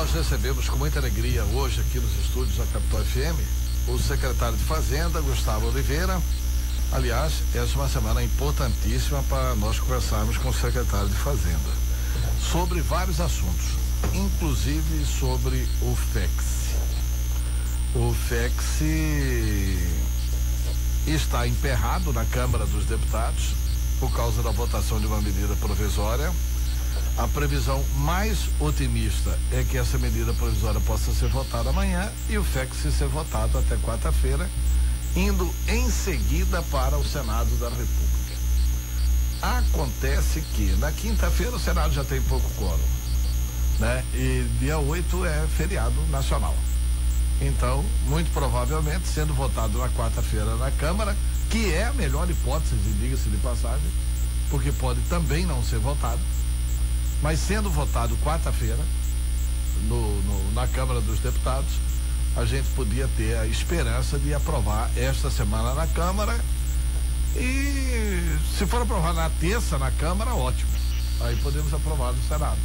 Nós recebemos com muita alegria hoje aqui nos estúdios da Capital FM o secretário de Fazenda, Gustavo Oliveira. Aliás, essa é uma semana importantíssima para nós conversarmos com o secretário de Fazenda sobre vários assuntos, inclusive sobre o FEX. O FEX está emperrado na Câmara dos Deputados por causa da votação de uma medida provisória. A previsão mais otimista é que essa medida provisória possa ser votada amanhã e o FEX ser votado até quarta-feira, indo em seguida para o Senado da República. Acontece que na quinta-feira o Senado já tem pouco quórum, né? E dia 8 é feriado nacional. Então, muito provavelmente, sendo votado na quarta-feira na Câmara, que é a melhor hipótese, diga-se de passagem, porque pode também não ser votado, mas sendo votado quarta-feira na Câmara dos Deputados, a gente podia ter a esperança de aprovar esta semana na Câmara, e se for aprovar na terça na Câmara, ótimo, aí podemos aprovar no Senado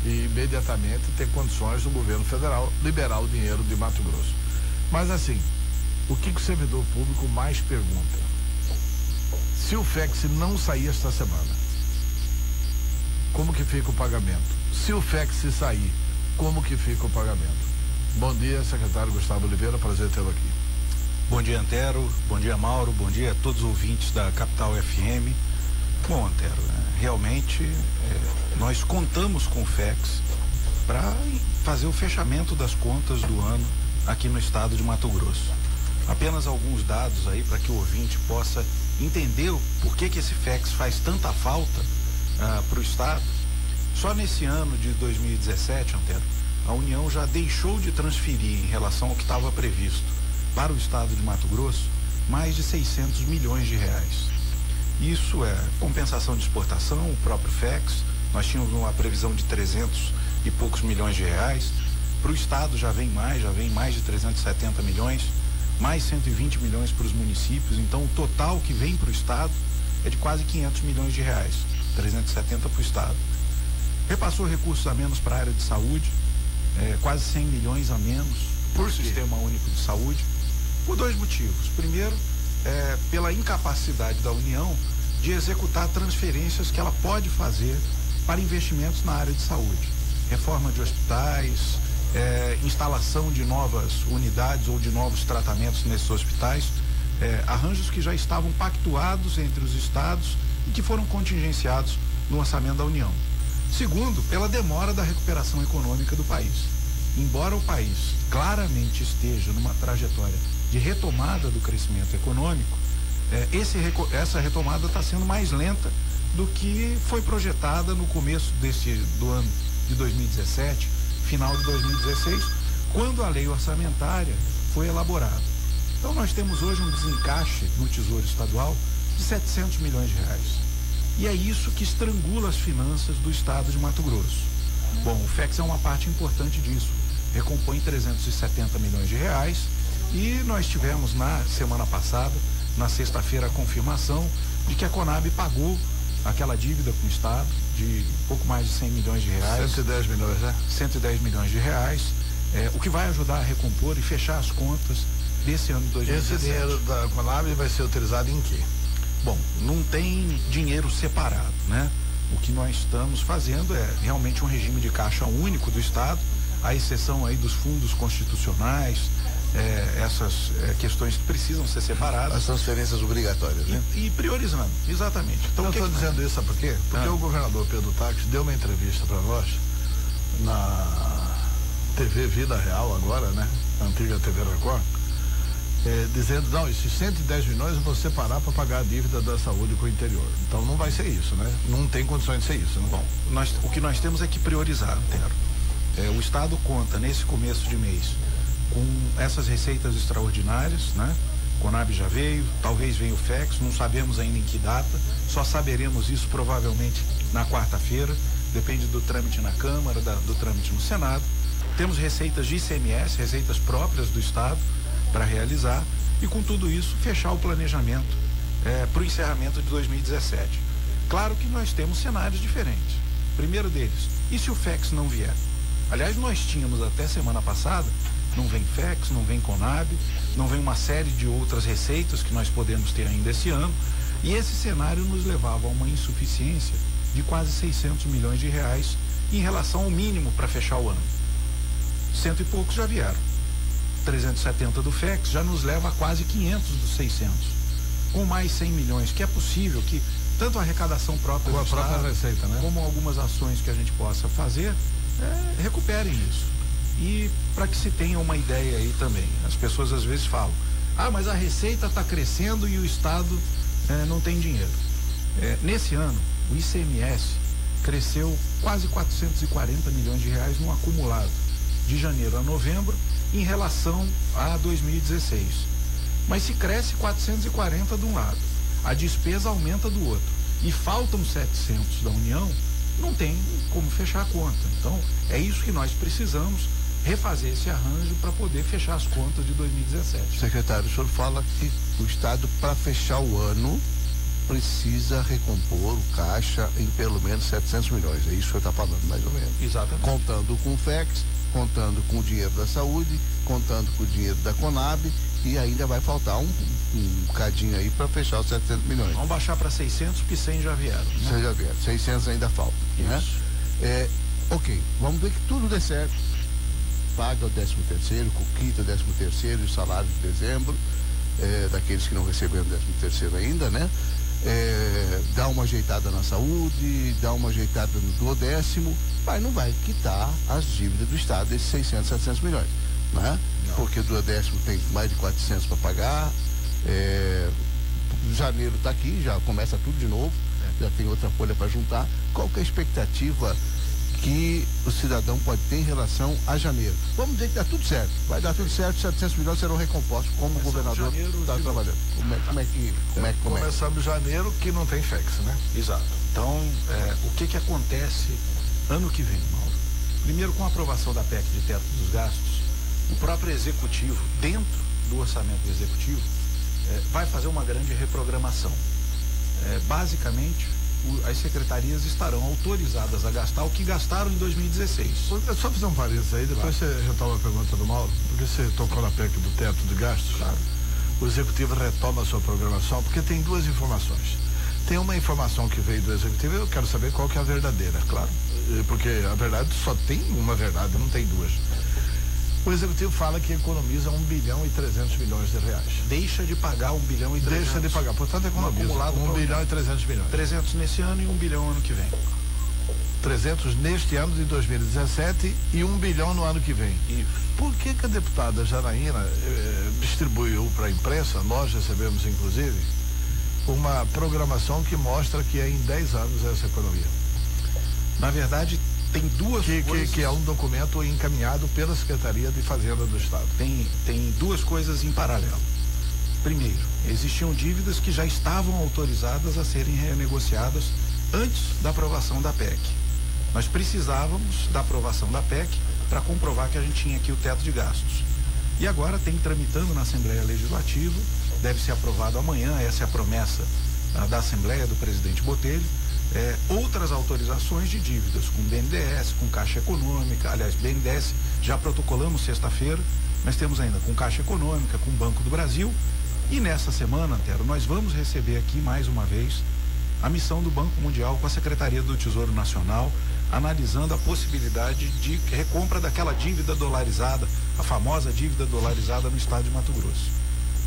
e imediatamente ter condições do governo federal liberar o dinheiro de Mato Grosso. Mas assim, o que o servidor público mais pergunta? Se o FEX não sair esta semana, como que fica o pagamento? Se o FEX sair, como que fica o pagamento? Bom dia, secretário Gustavo Oliveira, prazer tê-lo aqui. Bom dia, Antero, bom dia, Mauro, bom dia a todos os ouvintes da Capital FM. Bom, Antero, realmente nós contamos com o FEX para fazer o fechamento das contas do ano aqui no estado de Mato Grosso. Apenas alguns dados aí para que o ouvinte possa entender por que esse FEX faz tanta falta para o estado. Só nesse ano de 2017, Antero, a União já deixou de transferir em relação ao que estava previsto para o estado de Mato Grosso mais de 600 milhões de reais. Isso é compensação de exportação, o próprio FEX, nós tínhamos uma previsão de 300 e poucos milhões de reais, para o estado já vem mais de 370 milhões, mais 120 milhões para os municípios, então o total que vem para o estado é de quase 500 milhões de reais, 370 para o estado. Repassou recursos a menos para a área de saúde, quase 100 milhões a menos para o Sistema Único de Saúde, por dois motivos. Primeiro, pela incapacidade da União de executar transferências que ela pode fazer para investimentos na área de saúde. Reforma de hospitais, instalação de novas unidades ou de novos tratamentos nesses hospitais, arranjos que já estavam pactuados entre os estados e que foram contingenciados no orçamento da União. Segundo, pela demora da recuperação econômica do país. Embora o país claramente esteja numa trajetória de retomada do crescimento econômico, essa retomada está sendo mais lenta do que foi projetada no começo do ano de 2017, final de 2016, quando a lei orçamentária foi elaborada. Então nós temos hoje um desencaixe no Tesouro Estadual de 700 milhões de reais. E é isso que estrangula as finanças do estado de Mato Grosso. Bom, o FEX é uma parte importante disso, recompõe 370 milhões de reais, e nós tivemos na semana passada, na sexta-feira, a confirmação de que a Conab pagou aquela dívida com o estado de pouco mais de 100 milhões de reais. 110 milhões, né? 110 milhões de reais, o que vai ajudar a recompor e fechar as contas desse ano de 2017. Esse dinheiro da Conab vai ser utilizado em quê? Bom, não tem dinheiro separado, né? O que nós estamos fazendo é realmente um regime de caixa único do estado, à exceção aí dos fundos constitucionais, essas questões que precisam ser separadas. As transferências obrigatórias, né? E priorizando, exatamente. Então, eu estou dizendo isso, sabe por quê? Porque o governador Pedro Táxi deu uma entrevista para nós na TV Vida Real agora, né? A antiga TV Record, dizendo, não, esses 110 milhões eu vou separar para pagar a dívida da saúde com o interior. Então não vai ser isso, né? Não tem condições de ser isso, né? Bom, o que nós temos é que priorizar, Antero. O estado conta nesse começo de mês com essas receitas extraordinárias, né? Conab já veio, talvez venha o FEX, não sabemos ainda em que data, só saberemos isso provavelmente na quarta-feira, depende do trâmite na Câmara, do trâmite no Senado. Temos receitas de ICMS, receitas próprias do estado para realizar, e com tudo isso fechar o planejamento para o encerramento de 2017. Claro que nós temos cenários diferentes. Primeiro deles, e se o FEX não vier? Aliás, nós tínhamos até semana passada, não vem FEX, não vem Conab, não vem uma série de outras receitas que nós podemos ter ainda esse ano, e esse cenário nos levava a uma insuficiência de quase 600 milhões de reais em relação ao mínimo para fechar o ano. 100 e poucos já vieram. 370 do FEX já nos leva a quase 500 dos 600. Com mais 100 milhões, que é possível que tanto a arrecadação própria com a própria receita, né? Como algumas ações que a gente possa fazer, recuperem isso. E para que se tenha uma ideia aí também, as pessoas às vezes falam, mas a receita está crescendo e o Estado não tem dinheiro. Nesse ano, o ICMS cresceu quase 440 milhões de reais no acumulado, de janeiro a novembro, em relação a 2016. Mas se cresce 440 de um lado, a despesa aumenta do outro, e faltam 700 da União, não tem como fechar a conta. Então, é isso que nós precisamos, refazer esse arranjo para poder fechar as contas de 2017. Secretário, o senhor fala que o Estado, para fechar o ano, precisa recompor o caixa em pelo menos 700 milhões. É isso que o senhor está falando, mais ou menos. Exatamente. Contando com o FEX, contando com o dinheiro da saúde, contando com o dinheiro da Conab, e ainda vai faltar um bocadinho aí para fechar os 700 milhões. Vamos baixar para 600, porque 100 já vieram. Né? 100 já vieram, 600 ainda falta. Né? Ok, vamos ver que tudo dê certo. Paga o 13º, quita o 13º, o salário de dezembro, daqueles que não receberam o 13º ainda, né? Dá uma ajeitada na saúde, dá uma ajeitada no duodécimo, mas não vai quitar as dívidas do Estado, esses 600, 700 milhões, né? Não. Porque o duodécimo tem mais de 400 para pagar, janeiro está aqui, já começa tudo de novo, já tem outra folha para juntar. Qual que é a expectativa que o cidadão pode ter em relação a janeiro? Vamos dizer que dá tudo certo, vai dar tudo certo, 700 milhões serão recompostos, como o governador está trabalhando. Como é que começamos janeiro, que não tem FEX, né? Exato. Então, o que acontece ano que vem, Mauro? Primeiro, com a aprovação da PEC de teto dos gastos, o próprio executivo, dentro do orçamento do executivo, vai fazer uma grande reprogramação. Basicamente, as secretarias estarão autorizadas a gastar o que gastaram em 2016. Só fazer um parênteses aí, depois você retoma a pergunta do Mauro, porque você tocou na PEC do teto de gastos. Claro. O executivo retoma a sua programação, porque tem duas informações. Tem uma informação que veio do executivo, eu quero saber qual que é a verdadeira, claro. Porque a verdade só tem uma verdade, não tem duas. O executivo fala que economiza 1 bilhão e 300 milhões de reais. Deixa de pagar 1 bilhão e 300. Deixa de pagar, portanto economiza 1 bilhão e 300 milhões. 300 nesse ano e 1 bilhão ano que vem. 300 neste ano de 2017 e 1 bilhão no ano que vem. Isso. Por que a deputada Janaína distribuiu para a imprensa, nós recebemos inclusive, uma programação que mostra que é em 10 anos essa economia? Na verdade, tem duas coisas... Que é um documento encaminhado pela Secretaria de Fazenda do Estado. Tem duas coisas em paralelo. Primeiro, existiam dívidas que já estavam autorizadas a serem renegociadas antes da aprovação da PEC. Nós precisávamos da aprovação da PEC para comprovar que a gente tinha aqui o teto de gastos. E agora tem tramitando na Assembleia Legislativa, deve ser aprovado amanhã, essa é a promessa da Assembleia do presidente Botelho, outras autorizações de dívidas com BNDES, com Caixa Econômica. Aliás, BNDES já protocolamos sexta-feira, mas temos ainda com Caixa Econômica, com Banco do Brasil. E nessa semana, Antero, nós vamos receber aqui mais uma vez a missão do Banco Mundial com a Secretaria do Tesouro Nacional, analisando a possibilidade de recompra daquela dívida dolarizada, a famosa dívida dolarizada no estado de Mato Grosso.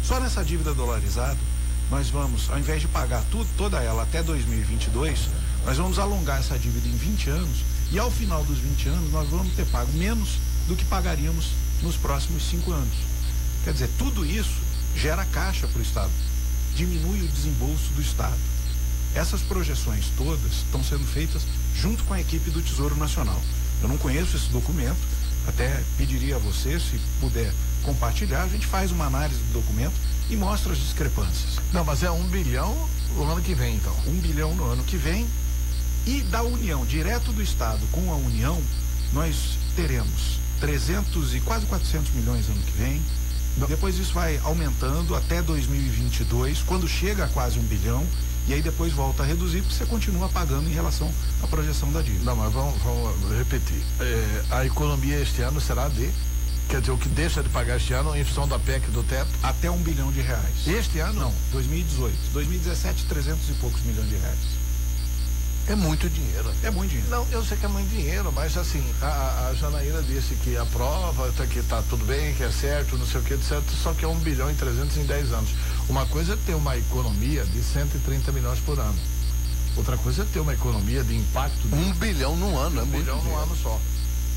Só nessa dívida dolarizada, nós vamos, ao invés de pagar toda ela até 2022, nós vamos alongar essa dívida em 20 anos e ao final dos 20 anos nós vamos ter pago menos do que pagaríamos nos próximos 5 anos. Quer dizer, tudo isso gera caixa para o Estado, diminui o desembolso do Estado. Essas projeções todas estão sendo feitas junto com a equipe do Tesouro Nacional. Eu não conheço esse documento, até pediria a você, se puder compartilhar, a gente faz uma análise do documento e mostra as discrepâncias. Não, mas é 1 bilhão no ano que vem, então. 1 bilhão no ano que vem. E da União, direto do Estado com a União, nós teremos 300 e quase 400 milhões ano que vem. Depois isso vai aumentando até 2022, quando chega a quase 1 bilhão. e aí depois volta a reduzir porque você continua pagando em relação à projeção da dívida. Não, mas vamos repetir. A economia este ano será quer dizer, o que deixa de pagar este ano em função da PEC do teto? Até R$1 bilhão. Este ano? Não, 2018. 2017, 300 e poucos milhões de reais. É muito dinheiro. É muito dinheiro. Não, eu sei que é muito dinheiro, mas assim, a Janaína disse que aprova, que tá tudo bem, que é certo, não sei o que, etc. Só que é 1 bilhão e 300 em 10 anos. Uma coisa é ter uma economia de 130 milhões por ano. Outra coisa é ter uma economia de impacto de 1 bilhão no ano, é 1 muito bilhão no ano só,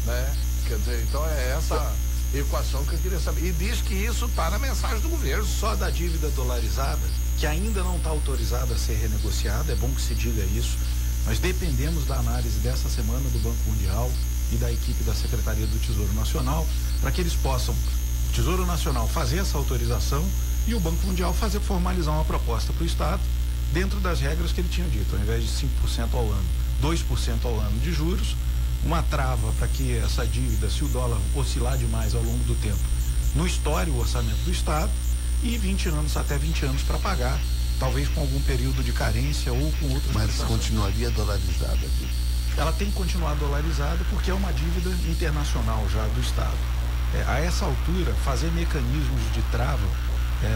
né? Quer dizer, então é essa equação que eu queria saber. E diz que isso está na mensagem do governo. Só da dívida dolarizada, que ainda não está autorizada a ser renegociada, é bom que se diga isso. Nós dependemos da análise dessa semana do Banco Mundial e da equipe da Secretaria do Tesouro Nacional para que eles possam, o Tesouro Nacional, fazer essa autorização e o Banco Mundial formalizar uma proposta para o Estado dentro das regras que ele tinha dito, ao invés de 5% ao ano, 2% ao ano de juros, uma trava para que essa dívida, se o dólar oscilar demais ao longo do tempo, não estoure o orçamento do Estado e 20 anos, até 20 anos para pagar, talvez com algum período de carência ou com outras. Mas continuaria dolarizada aqui. Ela tem que continuar dolarizada porque é uma dívida internacional já do Estado. A essa altura, fazer mecanismos de trava,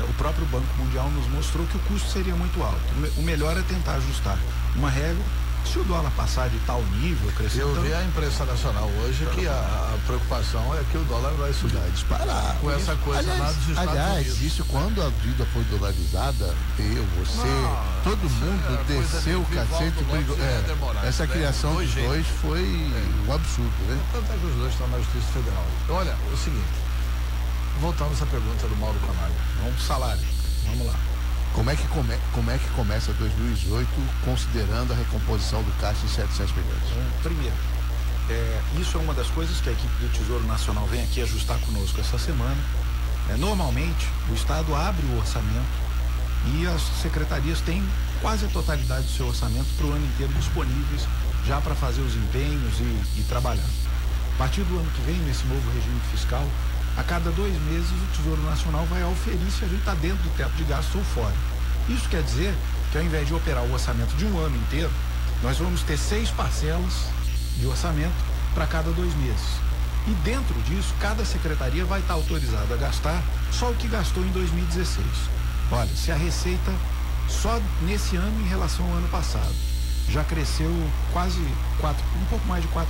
o próprio Banco Mundial nos mostrou que o custo seria muito alto. O melhor é tentar ajustar uma regra. Se o dólar passar de tal nível, crescer. Eu vi a imprensa nacional hoje que a preocupação é que o dólar vai subir. Vai disparar. Com essa coisa lá dos Estados Unidos. Isso quando a dívida foi dolarizada, todo mundo desceu o cacete. Essa criação dos dois foi um absurdo, né? Tanto é que os dois estão na Justiça Federal. Olha, o seguinte, voltamos à pergunta do Mauro Camargo. Vamos salário. Vamos lá. Como é que começa 2018 considerando a recomposição do caixa de 700 milhões? Primeiro, isso é uma das coisas que a equipe do Tesouro Nacional vem aqui ajustar conosco essa semana. Normalmente, o Estado abre o orçamento e as secretarias têm quase a totalidade do seu orçamento para o ano inteiro disponíveis já para fazer os empenhos e trabalhar. A partir do ano que vem, nesse novo regime fiscal, a cada 2 meses o Tesouro Nacional vai auferir se a gente está dentro do teto de gasto ou fora. Isso quer dizer que ao invés de operar o orçamento de um ano inteiro, nós vamos ter 6 parcelas de orçamento para cada 2 meses. E dentro disso, cada secretaria vai estar autorizada a gastar só o que gastou em 2016. Olha, se a receita só nesse ano em relação ao ano passado já cresceu um pouco mais de 4%.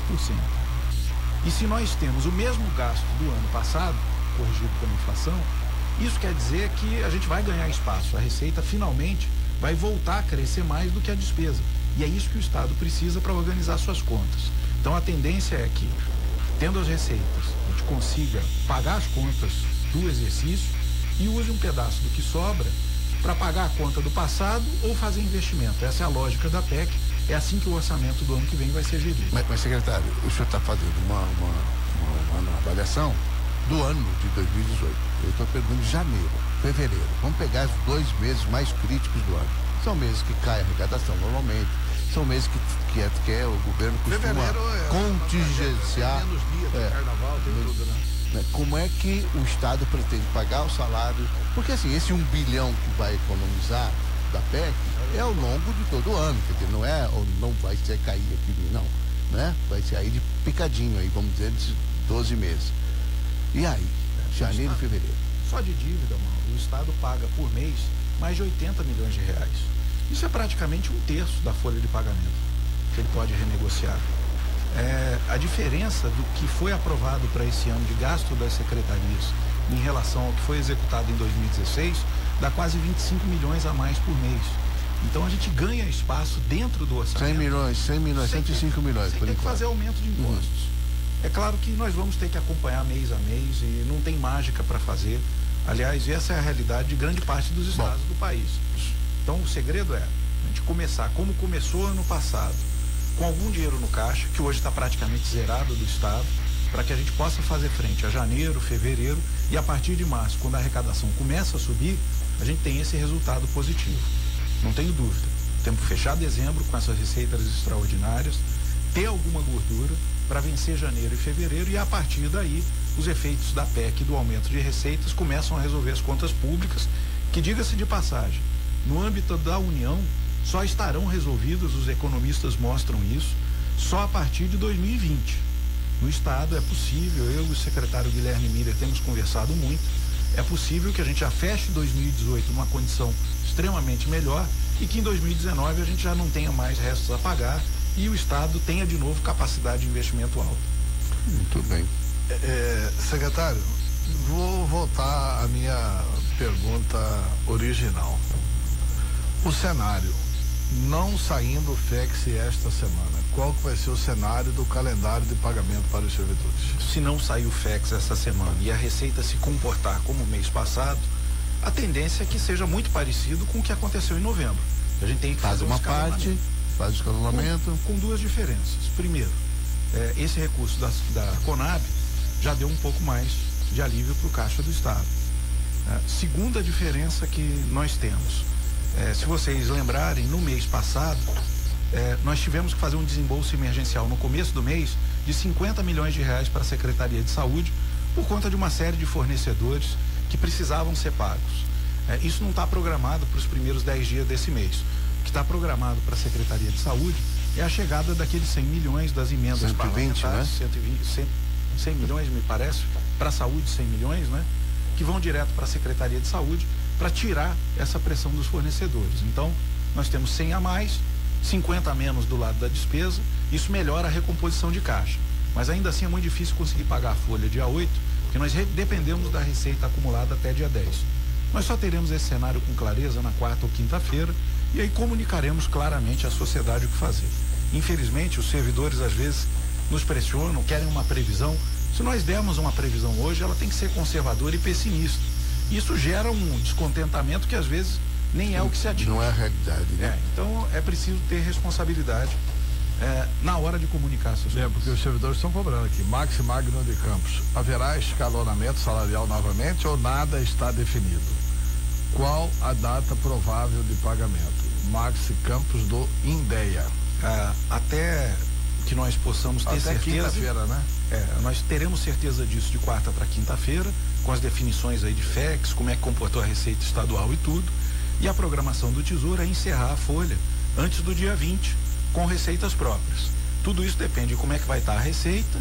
E se nós temos o mesmo gasto do ano passado, corrigido pela inflação, isso quer dizer que a gente vai ganhar espaço. A receita finalmente vai voltar a crescer mais do que a despesa. E é isso que o Estado precisa para organizar suas contas. Então a tendência é que, tendo as receitas, a gente consiga pagar as contas do exercício e use um pedaço do que sobra para pagar a conta do passado ou fazer investimento. Essa é a lógica da PEC. É assim que o orçamento do ano que vem vai ser gerido. Mas secretário, o senhor está fazendo uma avaliação do ano de 2018. Eu estou perguntando de janeiro, fevereiro. Vamos pegar os 2 meses mais críticos do ano. São meses que cai a arrecadação normalmente. São meses que o governo costuma contingenciar. Menos dias do carnaval, tem tudo, né? Como é que o Estado pretende pagar o salário? Porque assim, esse 1 bilhão que vai economizar da PEC é ao longo de todo o ano, quer dizer, não vai ser cair aqui, não, né? Vai ser aí de picadinho aí, vamos dizer, de 12 meses. E aí, janeiro e fevereiro? Só de dívida, Mauro, o Estado paga por mês mais de 80 milhões de reais. Isso é praticamente 1/3 da folha de pagamento que ele pode renegociar. A diferença do que foi aprovado para esse ano de gasto das secretarias em relação ao que foi executado em 2016 dá quase 25 milhões a mais por mês. Então a gente ganha espaço dentro do orçamento. 100 milhões, 105 milhões. Sem ter que fazer aumento de impostos. É claro que nós vamos ter que acompanhar mês a mês e não tem mágica para fazer. Aliás, essa é a realidade de grande parte dos estados do país. Então o segredo é a gente começar como começou ano passado, com algum dinheiro no caixa, que hoje está praticamente zerado do Estado, para que a gente possa fazer frente a janeiro, fevereiro e a partir de março, quando a arrecadação começa a subir, a gente tem esse resultado positivo. Não tenho dúvida. Temos que fechar dezembro com essas receitas extraordinárias, ter alguma gordura para vencer janeiro e fevereiro e a partir daí os efeitos da PEC e do aumento de receitas começam a resolver as contas públicas, que, diga-se de passagem, no âmbito da União, só estarão resolvidas, os economistas mostram isso, só a partir de 2020. No Estado é possível, eu e o secretário Guilherme Miller temos conversado muito, é possível que a gente já feche 2018 numa condição extremamente melhor e que em 2019 a gente já não tenha mais restos a pagar e o Estado tenha de novo capacidade de investimento alta. Muito bem. Secretário, vou voltar à minha pergunta original. O cenário, não saindo o FEX esta semana, qual que vai ser o cenário do calendário de pagamento para os servidores? Se não sair o FEX essa semana e a Receita se comportar como o mês passado, a tendência é que seja muito parecido com o que aconteceu em novembro. A gente tem que faz uma parte, faz o escalonamento. Com duas diferenças. Primeiro, esse recurso da Conab já deu um pouco mais de alívio para o caixa do Estado. Segunda diferença que nós temos, se vocês lembrarem, no mês passado, nós tivemos que fazer um desembolso emergencial no começo do mês de 50 milhões de reais para a Secretaria de Saúde por conta de uma série de fornecedores que precisavam ser pagos. Isso não está programado para os primeiros 10 dias desse mês. O que está programado para a Secretaria de Saúde é a chegada daqueles 100 milhões das emendas 120, parlamentares, né? 100 milhões, me parece, para a saúde, 100 milhões, né? Que vão direto para a Secretaria de Saúde para tirar essa pressão dos fornecedores. Então, nós temos 100 a mais, 50 a menos do lado da despesa, isso melhora a recomposição de caixa. Mas ainda assim é muito difícil conseguir pagar a folha dia 8, porque nós dependemos da receita acumulada até dia 10. Nós só teremos esse cenário com clareza na quarta ou quinta-feira e aí comunicaremos claramente à sociedade o que fazer. Infelizmente, os servidores às vezes nos pressionam, querem uma previsão. Se nós dermos uma previsão hoje, ela tem que ser conservadora e pessimista. Isso gera um descontentamento que às vezes nem é o que se atinge. Não é a realidade, né? Então é preciso ter responsabilidade na hora de comunicar essas coisas. Porque os servidores estão cobrando aqui. Maxi Magno de Campos, haverá escalonamento salarial novamente ou nada está definido? Qual a data provável de pagamento? Maxi Campos do Indeia. Até que nós possamos ter certeza. Quinta-feira, né? Nós teremos certeza disso de quarta para quinta-feira, com as definições aí de FEX, como é que comportou a Receita Estadual e tudo. E a programação do Tesouro é encerrar a folha antes do dia 20, com receitas próprias. Tudo isso depende de como é que vai estar a receita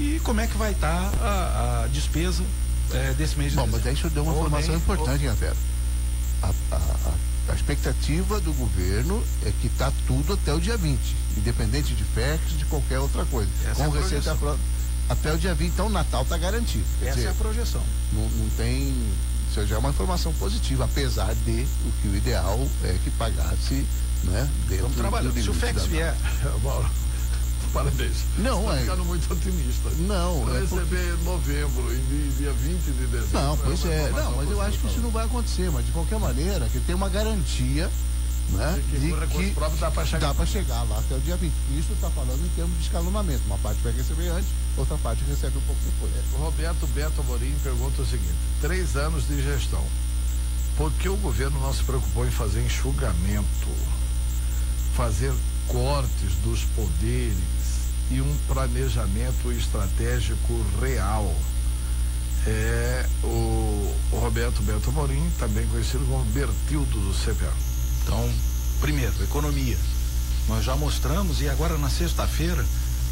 e como é que vai estar a despesa desse mês de dezembro. Mas aí isso deu uma informação importante, Antero. A expectativa do governo é que está tudo até o dia 20, independente de FEX, de qualquer outra coisa. Essa com receita até o dia 20, então o Natal está garantido. Essa é a projeção. Não tem. Isso já é uma informação positiva, apesar de o que o ideal é que pagasse, né? Vamos trabalhando. Se o FEX vier. Parabéns. Não, tá ficando muito otimista. Não, vai receber em novembro, em dia 20 de dezembro. Não, pois não, mas eu acho que isso não vai acontecer, mas de qualquer maneira, que tem uma garantia, né? De que próprio dá para chegar lá até o dia 20. Isso está falando em termos de escalonamento. Uma parte vai receber antes, outra parte recebe um pouco depois. O Roberto Beto Amorim pergunta o seguinte: 3 anos de gestão. Por que o governo não se preocupou em fazer enxugamento, fazer cortes dos poderes e um planejamento estratégico real? O Roberto Beto Amorim, também conhecido como Bertildo do CPA. Então, primeiro, economia. Nós já mostramos, e agora na sexta-feira,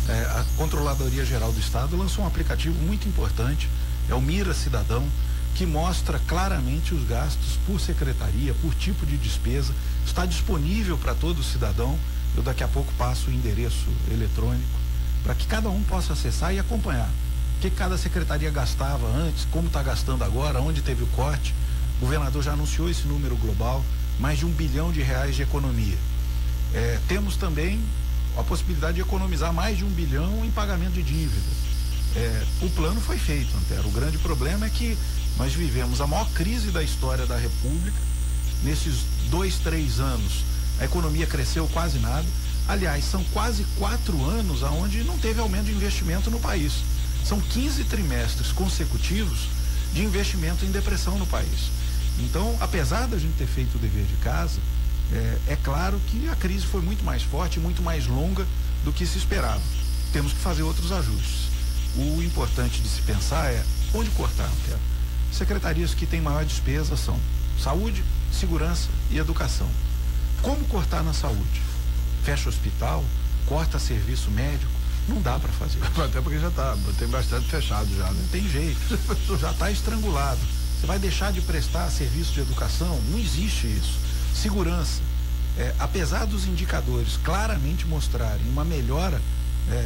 a Controladoria Geral do Estado lançou um aplicativo muito importante, é o Mira Cidadão, que mostra claramente os gastos por secretaria, por tipo de despesa. Está disponível para todo cidadão. Eu daqui a pouco passo o endereço eletrônico para que cada um possa acessar e acompanhar o que cada secretaria gastava antes, como está gastando agora, onde teve o corte. O governador já anunciou esse número global, mais de R$1 bilhão de economia. Temos também a possibilidade de economizar mais de R$1 bilhão em pagamento de dívida. O plano foi feito, Antero. O grande problema é que nós vivemos a maior crise da história da República. Nesses 2, 3 anos, a economia cresceu quase nada. Aliás, são quase 4 anos onde não teve aumento de investimento no país. São 15 trimestres consecutivos de investimento em depressão no país. Então, apesar da gente ter feito o dever de casa, é claro que a crise foi muito mais forte, muito mais longa do que se esperava. Temos que fazer outros ajustes. O importante de se pensar é onde cortar, Antero. Secretarias que têm maior despesa são saúde, segurança e educação. Como cortar na saúde? Fecha hospital, corta serviço médico, não dá para fazer. Até porque já tem bastante fechado já, né? Não tem jeito, já está estrangulado. Você vai deixar de prestar serviço de educação? Não existe isso. Segurança. Apesar dos indicadores claramente mostrarem uma melhora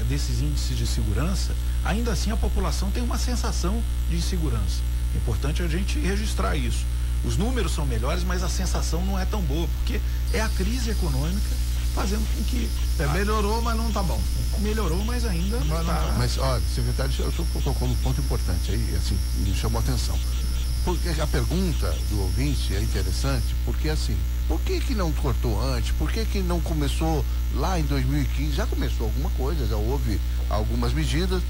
desses índices de segurança, ainda assim a população tem uma sensação de insegurança. É importante a gente registrar isso. Os números são melhores, mas a sensação não é tão boa, porque é a crise econômica fazendo com que... melhorou, mas não tá bom. Melhorou, mas ainda não tá. Mas, olha, secretário, eu tocou num ponto importante aí, assim, me chamou a atenção. Porque a pergunta do ouvinte é interessante, porque assim, por que não cortou antes? Por que não começou lá em 2015? Já começou alguma coisa, já houve algumas medidas,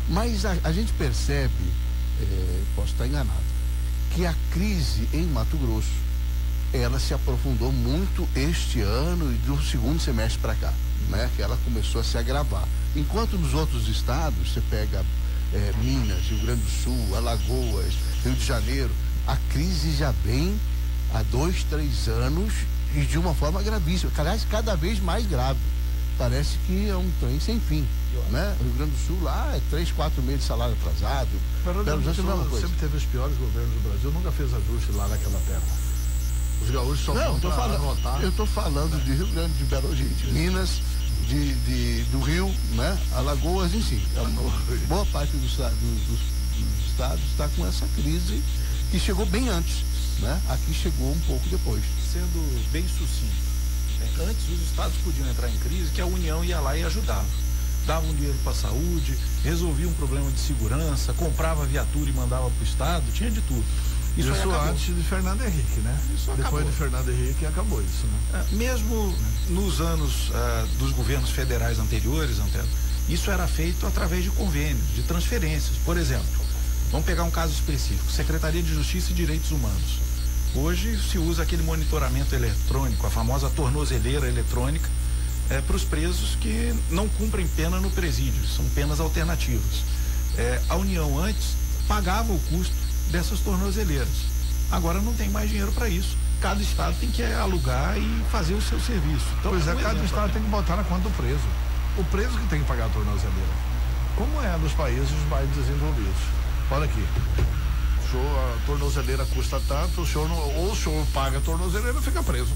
mas a gente percebe, posso estar enganado, que a crise em Mato Grosso, ela se aprofundou muito este ano e do segundo semestre para cá, né? Que ela começou a se agravar. Enquanto nos outros estados, você pega Minas, Rio Grande do Sul, Alagoas, Rio de Janeiro, a crise já vem há 2, 3 anos e de uma forma gravíssima, aliás, cada vez mais grave. Parece que é um trem sem fim, né? O Rio Grande do Sul lá é 3, 4 meses de salário atrasado. Belo Horizonte sempre teve os piores governos do Brasil, nunca fez ajuste lá naquela terra. Os gaúchos só vão para anotar. Eu estou falando de Rio Grande, de Belo Horizonte, Minas, do Rio, né? Alagoas, enfim. Boa parte dos estados está com essa crise que chegou bem antes, né? Aqui chegou um pouco depois. Sendo bem sucinto, antes os estados podiam entrar em crise, que a União ia lá e ajudava. Davam dinheiro para a saúde, resolvia um problema de segurança, comprava viatura e mandava para o estado, tinha de tudo. Isso antes de Fernando Henrique, né? Depois de Fernando Henrique acabou isso, né? Mesmo nos anos dos governos federais anteriores, Antero, isso era feito através de convênios, de transferências. Por exemplo, vamos pegar um caso específico, Secretaria de Justiça e Direitos Humanos. Hoje se usa aquele monitoramento eletrônico, a famosa tornozeleira eletrônica, para os presos que não cumprem pena no presídio, são penas alternativas. A União antes pagava o custo dessas tornozeleiras. Agora não tem mais dinheiro para isso. Cada estado tem que alugar e fazer o seu serviço. Então, cada estado tem que botar na conta do preso. O preso que tem que pagar a tornozeleira. Como é nos países mais desenvolvidos. Olha aqui. A tornozeleira custa tanto, ou o senhor paga a tornozeleira ou fica preso.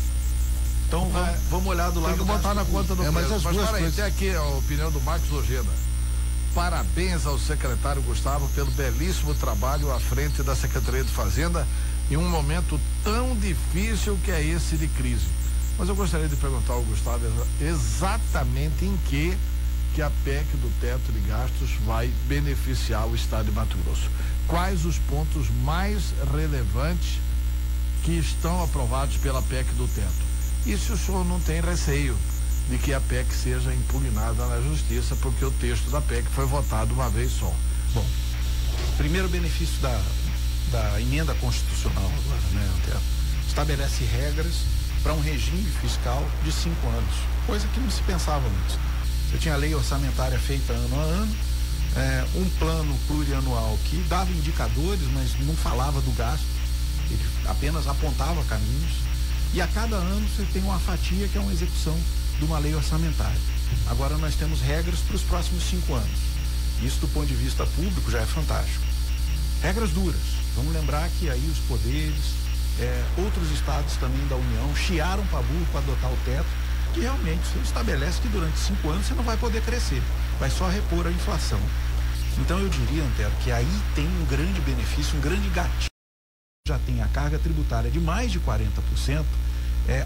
Então vamos olhar do lado. Tem que botar na conta do preso. Mas peraí, tem aqui a opinião do Marcos Ojeda. Parabéns ao secretário Gustavo pelo belíssimo trabalho à frente da Secretaria de Fazenda em um momento tão difícil que é esse de crise. Mas eu gostaria de perguntar ao Gustavo exatamente em que a PEC do teto de gastos vai beneficiar o estado de Mato Grosso. Quais os pontos mais relevantes que estão aprovados pela PEC do teto? E se o senhor não tem receio de que a PEC seja impugnada na justiça, porque o texto da PEC foi votado uma vez só. Bom, primeiro benefício da emenda constitucional agora, né, Antero? Estabelece regras para um regime fiscal de 5 anos, coisa que não se pensava antes. Você tinha a lei orçamentária feita ano a ano, um plano plurianual que dava indicadores, mas não falava do gasto, ele apenas apontava caminhos, e a cada ano você tem uma fatia que é uma execução de uma lei orçamentária. Agora nós temos regras para os próximos 5 anos. Isso do ponto de vista público já é fantástico. Regras duras. Vamos lembrar que aí os poderes, outros estados também da União chiaram para burro para adotar o teto, que realmente você estabelece que durante 5 anos você não vai poder crescer, vai só repor a inflação. Então eu diria, Antero, que aí tem um grande benefício, um grande gatilho. Já tem a carga tributária de mais de 40%,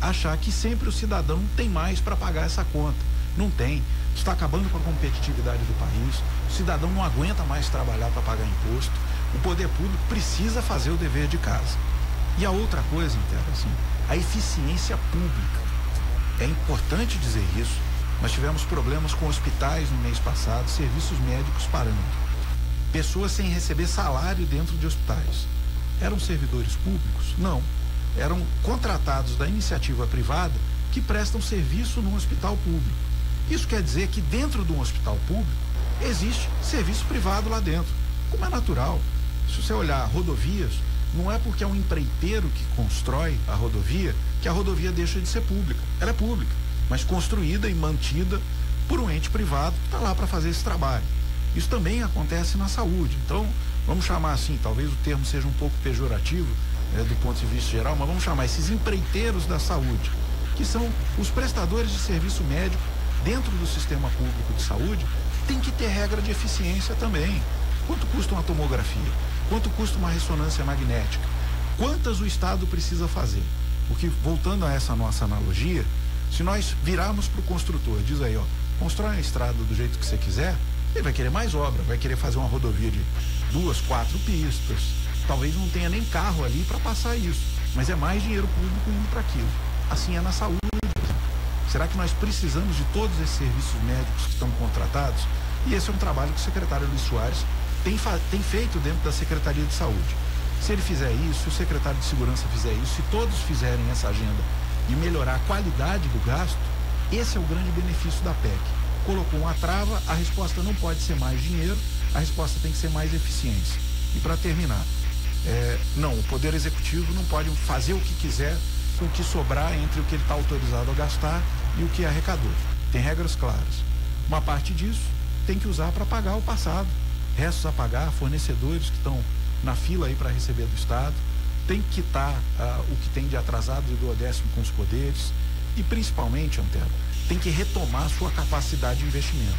achar que sempre o cidadão tem mais para pagar essa conta. Não tem. Está acabando com a competitividade do país. O cidadão não aguenta mais trabalhar para pagar imposto. O poder público precisa fazer o dever de casa. E a outra coisa, Antero, assim, a eficiência pública. É importante dizer isso. Nós tivemos problemas com hospitais no mês passado, serviços médicos parando. Pessoas sem receber salário dentro de hospitais. Eram servidores públicos? Não. Eram contratados da iniciativa privada que prestam serviço num hospital público. Isso quer dizer que dentro de um hospital público existe serviço privado lá dentro, como é natural. Se você olhar rodovias, não é porque é um empreiteiro que constrói a rodovia que a rodovia deixa de ser pública. Ela é pública, mas construída e mantida por um ente privado que está lá para fazer esse trabalho. Isso também acontece na saúde. Então, vamos chamar assim, talvez o termo seja um pouco pejorativo do ponto de vista geral, mas vamos chamar esses empreiteiros da saúde, que são os prestadores de serviço médico dentro do sistema público de saúde, tem que ter regra de eficiência também. Quanto custa uma tomografia? Quanto custa uma ressonância magnética? Quantas o Estado precisa fazer? Porque, voltando a essa nossa analogia, se nós virarmos para o construtor, diz aí, ó, constrói a estrada do jeito que você quiser, ele vai querer mais obra, vai querer fazer uma rodovia de 2, 4 pistas, talvez não tenha nem carro ali para passar isso, mas é mais dinheiro público indo para aquilo. Assim é na saúde. Será que nós precisamos de todos esses serviços médicos que estão contratados? E esse é um trabalho que o secretário Luiz Soares tem feito dentro da Secretaria de Saúde. Se ele fizer isso, se o secretário de Segurança fizer isso, se todos fizerem essa agenda de melhorar a qualidade do gasto, esse é o grande benefício da PEC. Colocou uma trava, a resposta não pode ser mais dinheiro, a resposta tem que ser mais eficiência. E para terminar, não, o Poder Executivo não pode fazer o que quiser com o que sobrar entre o que ele está autorizado a gastar e o que arrecadou. Tem regras claras. Uma parte disso tem que usar para pagar o passado. Restos a pagar, fornecedores que estão na fila aí para receber do Estado, tem que quitar o que tem de atrasado e do 10º com os poderes e, principalmente, Antero, tem que retomar sua capacidade de investimento.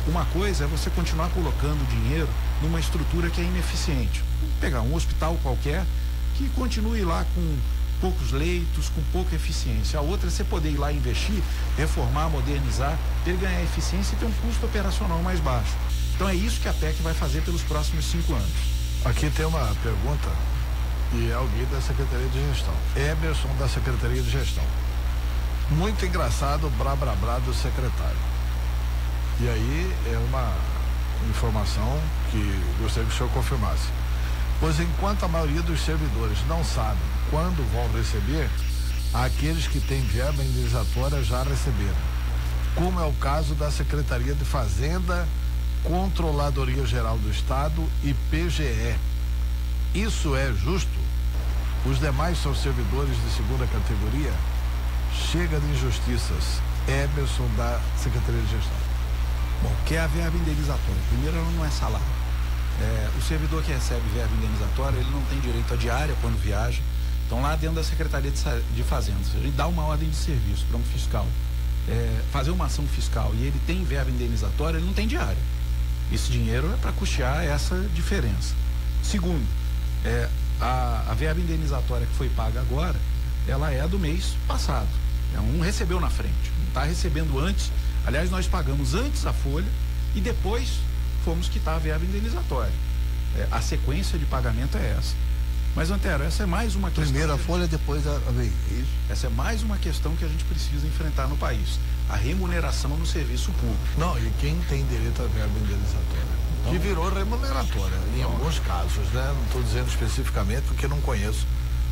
Uma coisa é você continuar colocando dinheiro numa estrutura que é ineficiente. Pegar um hospital qualquer que continue lá com poucos leitos, com pouca eficiência. A outra é você poder ir lá investir, reformar, modernizar, para ele ganhar eficiência e ter um custo operacional mais baixo. Então é isso que a PEC vai fazer pelos próximos 5 anos. Aqui tem uma pergunta e é alguém da Secretaria de Gestão. Emerson, da Secretaria de Gestão. Muito engraçado o brá do secretário. E aí é uma informação que gostaria que o senhor confirmasse. Pois enquanto a maioria dos servidores não sabe quando vão receber, aqueles que têm verba indenizatória já receberam. Como é o caso da Secretaria de Fazenda, Controladoria Geral do Estado e PGE. Isso é justo? Os demais são servidores de segunda categoria? Chega de injustiças. Emerson, da Secretaria de Gestão. Bom, o que é a verba indenizatória? Primeiro, ela não é salário. O servidor que recebe verba indenizatória, ele não tem direito a diária quando viaja. Então, lá dentro da Secretaria de Fazendas, ele dá uma ordem de serviço para um fiscal fazer uma ação fiscal e ele tem verba indenizatória, ele não tem diária. Esse dinheiro é para custear essa diferença. Segundo, a verba indenizatória que foi paga agora, ela é do mês passado. Não recebeu na frente, não está recebendo antes. Aliás, nós pagamos antes a folha e depois fomos quitar a verba indenizatória. A sequência de pagamento é essa. Mas, Antero, essa é mais uma questão... Primeiro a folha, depois a vez. Isso. Essa é mais uma questão que a gente precisa enfrentar no país. A remuneração no serviço público. Não, e quem tem direito à verba indenizatória? Então, que virou remuneratória, em alguns casos, né? Não estou dizendo especificamente porque não conheço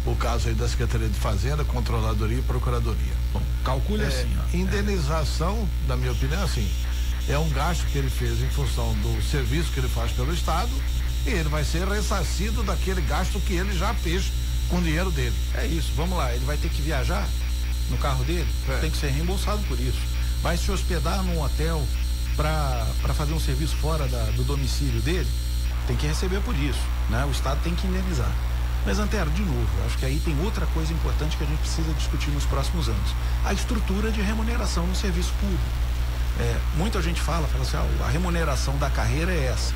o caso aí da Secretaria de Fazenda, Controladoria e Procuradoria. Bom, calcule assim, ó. Indenização, na minha opinião, assim, é um gasto que ele fez em função do serviço que ele faz pelo Estado e ele vai ser ressarcido daquele gasto que ele já fez com o dinheiro dele. É isso, vamos lá, ele vai ter que viajar no carro dele, tem que ser reembolsado por isso. Vai se hospedar num hotel para fazer um serviço fora do domicílio dele, tem que receber por isso, né? O Estado tem que indenizar. Mas, Antero, de novo, acho que aí tem outra coisa importante que a gente precisa discutir nos próximos anos. A estrutura de remuneração no serviço público. Muita gente fala assim, a remuneração da carreira é essa.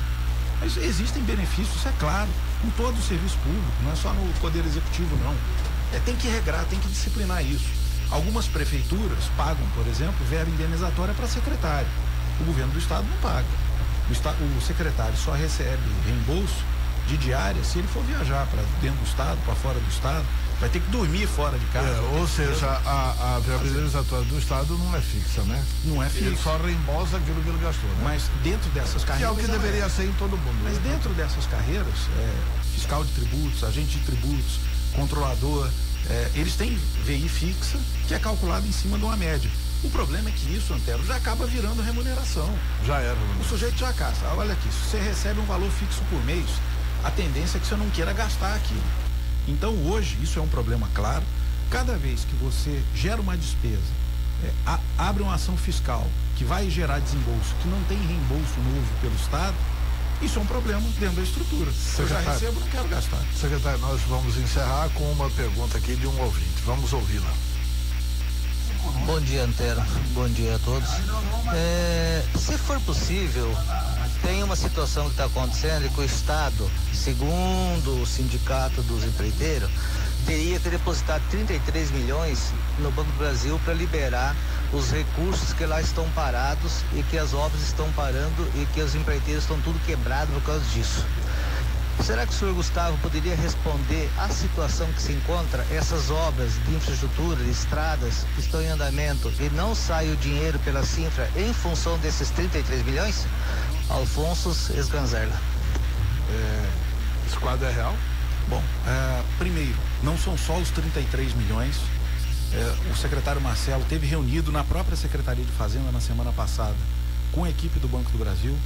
Mas existem benefícios, é claro, em todo o serviço público, não é só no Poder Executivo, não. Tem que regrar, tem que disciplinar isso. Algumas prefeituras pagam, por exemplo, verba indenizatória para secretário. O governo do Estado não paga. O secretário só recebe reembolso de diária se ele for viajar para dentro do Estado, para fora do Estado, vai ter que dormir fora de casa. Ou seja, a verba indenizatória do Estado não é fixa, né? Não é fixa. Ele só reembolsa aquilo que ele gastou, né? Mas dentro dessas carreiras... Que é o que deveria ser em todo mundo. Mas dentro dessas carreiras, fiscal de tributos, agente de tributos, controlador, eles têm VI fixa, que é calculado em cima de uma média. O problema é que isso, Antero, já acaba virando remuneração. Já era. O sujeito já caça. Olha aqui, se você recebe um valor fixo por mês, a tendência é que você não queira gastar aquilo. Então hoje, isso é um problema claro. Cada vez que você gera uma despesa, abre uma ação fiscal que vai gerar desembolso, que não tem reembolso novo pelo Estado, isso é um problema dentro da estrutura. Se eu já recebo, não quero gastar. Secretário, nós vamos encerrar com uma pergunta aqui de um ouvinte. Vamos ouvi-la. Bom dia, Antero. Bom dia a todos. Se for possível, tem uma situação que está acontecendo e que o Estado, segundo o Sindicato dos Empreiteiros, teria que depositar 33 milhões no Banco do Brasil para liberar os recursos que lá estão parados e que as obras estão parando e que os empreiteiros estão tudo quebrados por causa disso. Será que o senhor Gustavo poderia responder à situação que se encontra essas obras de infraestrutura, de estradas que estão em andamento e não sai o dinheiro pela Cinfra em função desses 33 milhões? Alfonso Esganzerla. Esse quadro é real? Bom, primeiro, não são só os 33 milhões. O secretário Marcelo teve reunido na própria Secretaria de Fazenda na semana passada com a equipe do Banco do Brasil.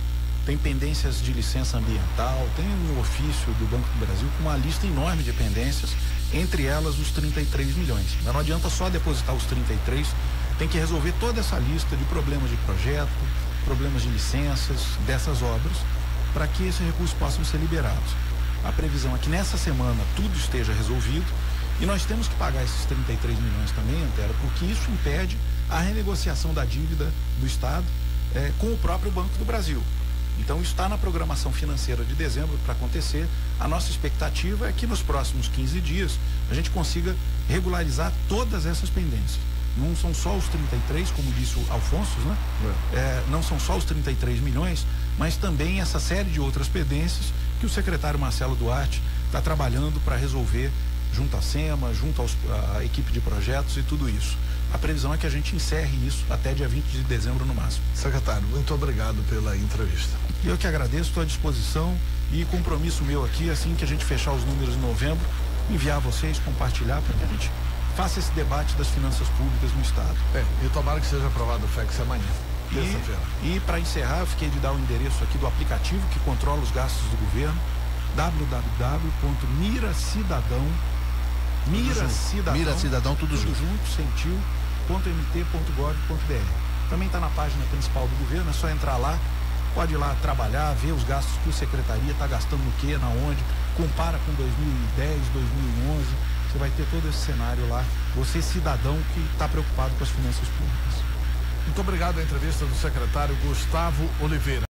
Tem pendências de licença ambiental, tem um ofício do Banco do Brasil com uma lista enorme de pendências, entre elas os 33 milhões. Mas não adianta só depositar os 33, tem que resolver toda essa lista de problemas de projeto, problemas de licenças dessas obras, para que esses recursos possam ser liberados. A previsão é que nessa semana tudo esteja resolvido e nós temos que pagar esses 33 milhões também, Antero, porque isso impede a renegociação da dívida do Estado com o próprio Banco do Brasil. Então isso está na programação financeira de dezembro para acontecer. A nossa expectativa é que nos próximos 15 dias a gente consiga regularizar todas essas pendências. Não são só os 33, como disse o Alfonso, né? Não são só os 33 milhões, mas também essa série de outras pendências que o secretário Marcelo Duarte está trabalhando para resolver junto à SEMA, junto à equipe de projetos e tudo isso. A previsão é que a gente encerre isso até dia 20 de dezembro no máximo. Secretário, muito obrigado pela entrevista. Eu que agradeço, estou à disposição e compromisso meu aqui, assim que a gente fechar os números em novembro, enviar a vocês, compartilhar para que a gente faça esse debate das finanças públicas no Estado. E tomara que seja aprovado o FEX amanhã, terça-feira. E para encerrar, eu fiquei de dar o endereço aqui do aplicativo que controla os gastos do governo, Miracidadão, tudo junto, sentiu.mt.gov.br. Também está na página principal do governo, é só entrar lá, pode ir lá trabalhar, ver os gastos que a secretaria está gastando no quê, na onde, compara com 2010, 2011, você vai ter todo esse cenário lá, você cidadão que está preocupado com as finanças públicas. Muito obrigado à entrevista do secretário Gustavo Oliveira.